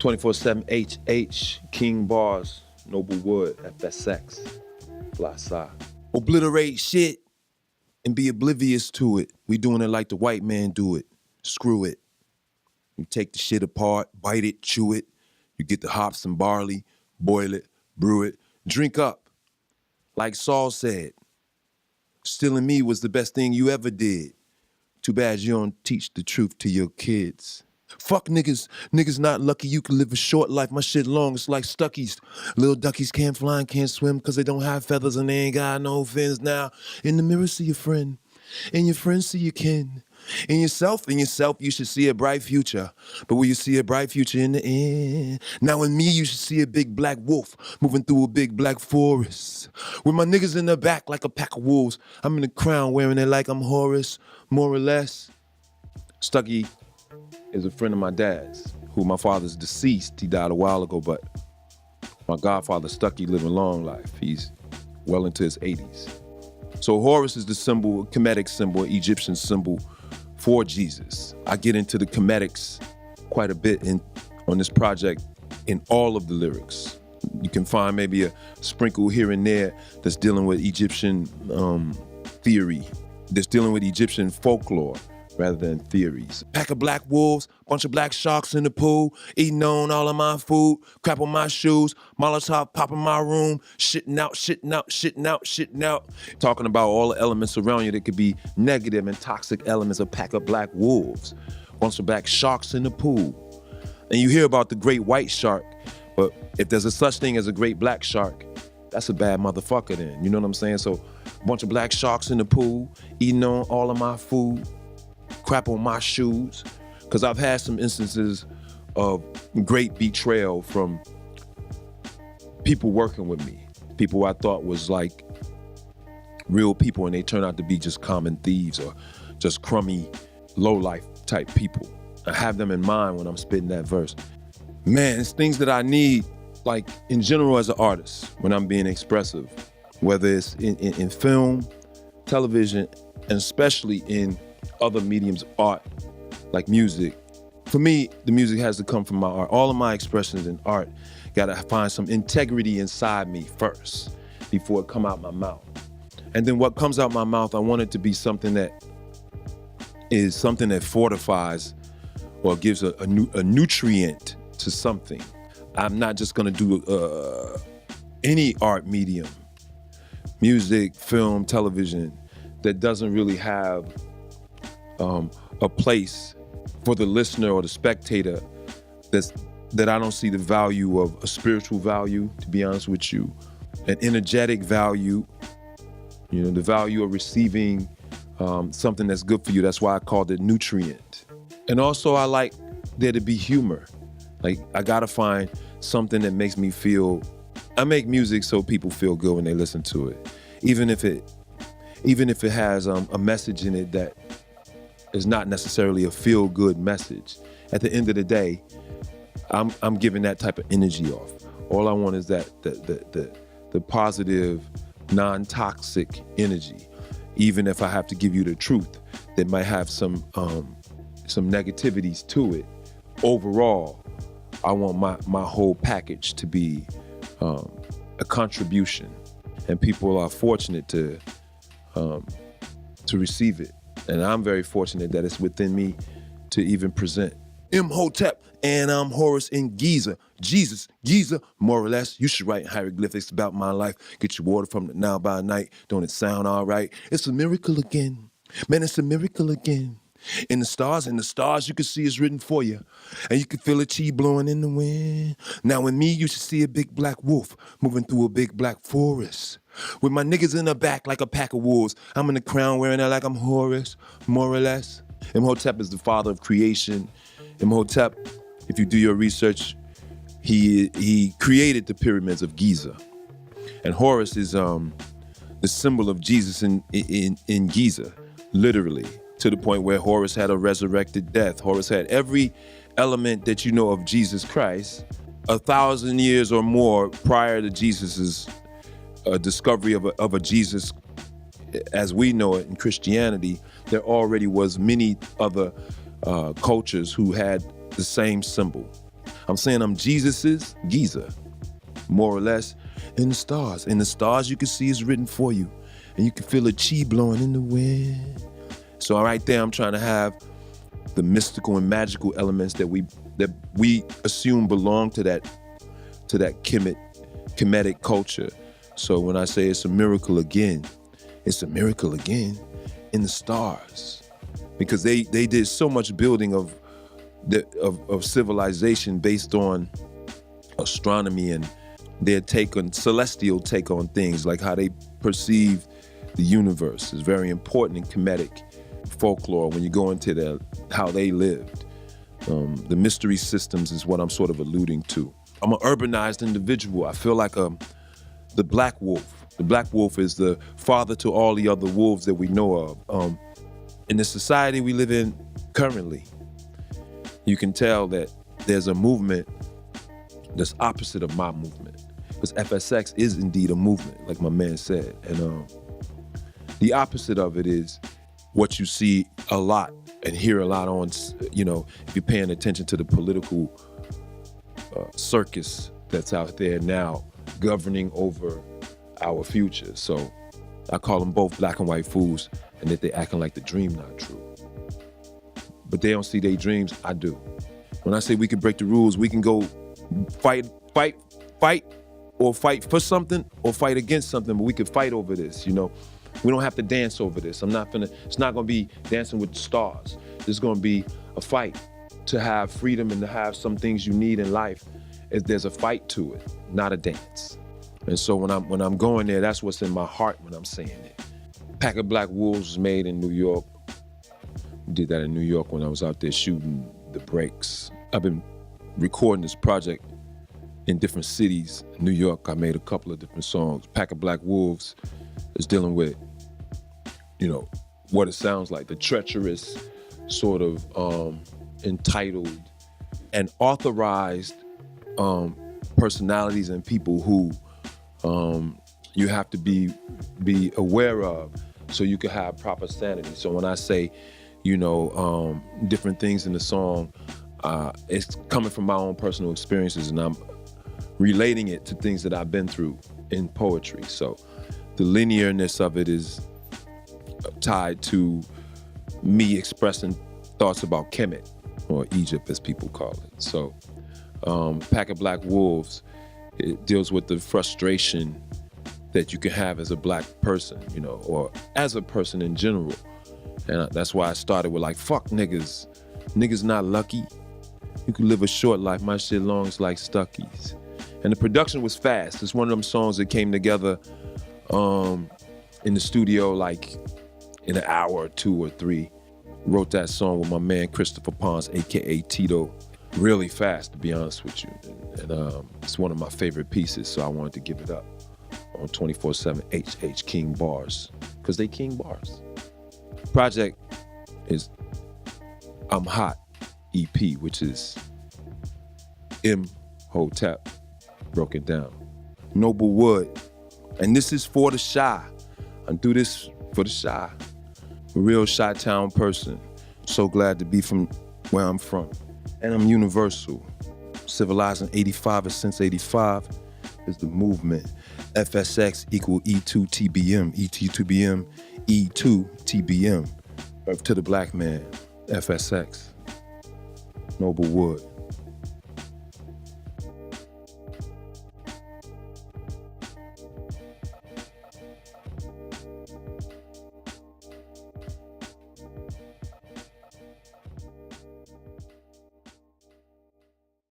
24/7 HH, King Bars, Noble Wood, FSX, Blasa. Obliterate shit and be oblivious to it. We doing it like the white man do it. Screw it. You take the shit apart, bite it, chew it. You get the hops and barley, boil it, brew it, drink up. Like Saul said, stealing me was the best thing you ever did. Too bad you don't teach the truth to your kids. Fuck niggas. Niggas not lucky you can live a short life. My shit long, it's like Stuckies. Little duckies can't fly and can't swim because they don't have feathers and they ain't got no fins. Now, in the mirror, see your friend. And your friends see your kin. In yourself, you should see a bright future. But will you see a bright future in the end? Now in me, you should see a big black wolf moving through a big black forest. With my niggas in the back like a pack of wolves. I'm in the crown wearing it like I'm Horus, more or less. Stucky is a friend of my dad's, who my father's deceased. He died a while ago, but my godfather Stucky lived a long life. He's well into his 80s. So Horus is the symbol, Kemetic symbol, Egyptian symbol for Jesus. I get into the Kemetics quite a bit on this project in all of the lyrics. You can find maybe a sprinkle here and there that's dealing with Egyptian theory, that's dealing with Egyptian folklore rather than theories. Pack of black wolves, bunch of black sharks in the pool, eating on all of my food, crap on my shoes, Molotov pop in my room, shitting out. Talking about all the elements around you that could be negative and toxic elements. A pack of black wolves, bunch of black sharks in the pool. And you hear about the great white shark, but if there's a such thing as a great black shark, that's a bad motherfucker then, you know what I'm saying? So a bunch of black sharks in the pool, eating on all of my food, crap on my shoes, because I've had some instances of great betrayal from people working with me, people I thought was like real people, and they turn out to be just common thieves or just crummy, low-life type people. I have them in mind when I'm spitting that verse. Man, it's things that I need, like in general as an artist, when I'm being expressive, whether it's in film, television, and especially in other mediums of art, like music. For me, the music has to come from my art. All of my expressions in art gotta find some integrity inside me first before it come out my mouth. And then what comes out my mouth, I want it to be something that is something that fortifies or gives a nutrient to something. I'm not just gonna do any art medium, music, film, television, that doesn't really have a place for the listener or the spectator that I don't see the value of, a spiritual value, to be honest with you, an energetic value, you know, the value of receiving something that's good for you. That's why I called it nutrient. And also I like there to be humor. Like I gotta find something that makes me feel, I make music so people feel good when they listen to it. Even if it has a message in it that is not necessarily a feel-good message. At the end of the day, I'm giving that type of energy off. All I want is that the positive, non-toxic energy. Even if I have to give you the truth that might have some negativities to it. Overall, I want my whole package to be a contribution, and people are fortunate to receive it. And I'm very fortunate that it's within me to even present. Imhotep, and I'm Horus in Giza. Jesus, Giza, more or less. You should write hieroglyphics about my life. Get your water from the Nile by night. Don't it sound all right? It's a miracle again. Man, it's a miracle again. In the stars, you can see it's written for you. And you can feel a chi blowing in the wind. Now in me, you should see a big black wolf moving through a big black forest. With my niggas in the back like a pack of wolves. I'm in the crown wearing it like I'm Horus, more or less. Imhotep is the father of creation. Imhotep, if you do your research, he created the pyramids of Giza. And Horus is the symbol of Jesus in Giza, literally. To the point where Horus had a resurrected death. Horus had every element that you know of Jesus Christ 1,000 years or more prior to Jesus's discovery of a Jesus as we know it in Christianity. There already was many other cultures who had the same symbol. I'm saying I'm Jesus's geezer, more or less. In the stars. In the stars you can see is written for you. And you can feel a chi blowing in the wind. So right there I'm trying to have the mystical and magical elements that we assume belong to that Kemetic culture. So when I say it's a miracle again, it's a miracle again in the stars. Because they did so much building of civilization based on astronomy and their celestial take on things, like how they perceive the universe is very important in Kemetic folklore when you go into how they lived. The mystery systems is what I'm sort of alluding to. I'm an urbanized individual. I feel like the black wolf. The black wolf is the father to all the other wolves that we know of. In the society we live in currently, you can tell that there's a movement that's opposite of my movement. Because FSX is indeed a movement, like my man said. And the opposite of it is what you see a lot and hear a lot on, if you're paying attention to the political circus that's out there now governing over our future. So I call them both black and white fools, and that they acting like the dream not true. But they don't see their dreams, I do. When I say we can break the rules, we can go fight, or fight for something, or fight against something, but we could fight over this, We don't have to dance over this. It's not gonna be dancing with the stars. It's gonna be a fight to have freedom and to have some things you need in life. There's a fight to it, not a dance. And so when I'm going there, that's what's in my heart when I'm saying it. Pack of Black Wolves was made in New York. We did that in New York when I was out there shooting the breaks. I've been recording this project in different cities. In New York, I made a couple of different songs. Pack of Black Wolves is dealing with, what it sounds like, the treacherous, sort of entitled and authorized personalities and people who you have to be aware of so you can have proper sanity. So when I say, different things in the song, it's coming from my own personal experiences, and I'm relating it to things that I've been through in poetry. So the linearness of it is tied to me expressing thoughts about Kemet, or Egypt as people call it. So Pack of Black Wolves, it deals with the frustration that you can have as a black person, or as a person in general. And that's why I started with like, fuck niggas. Niggas not lucky. You can live a short life. My shit long's like Stuckies. And the production was fast. It's one of them songs that came together in the studio like in an hour or 2 or 3. Wrote that song with my man Christopher Pons, aka Tito, really fast, to be honest with you. And it's one of my favorite pieces, so I wanted to give it up on 24/7 HH King Bars, because they King Bars. Project is I'm Hot EP, which is M Hotep broken down. Noble Wood, and this is for the shy. I do this for the shy. A real Chi-Town person. So glad to be from where I'm from. And I'm universal. Civilizing 85 since 85 is the movement. FSX equal E2 TBM, E2 TBM. Earth to the black man, FSX. Noble Wood.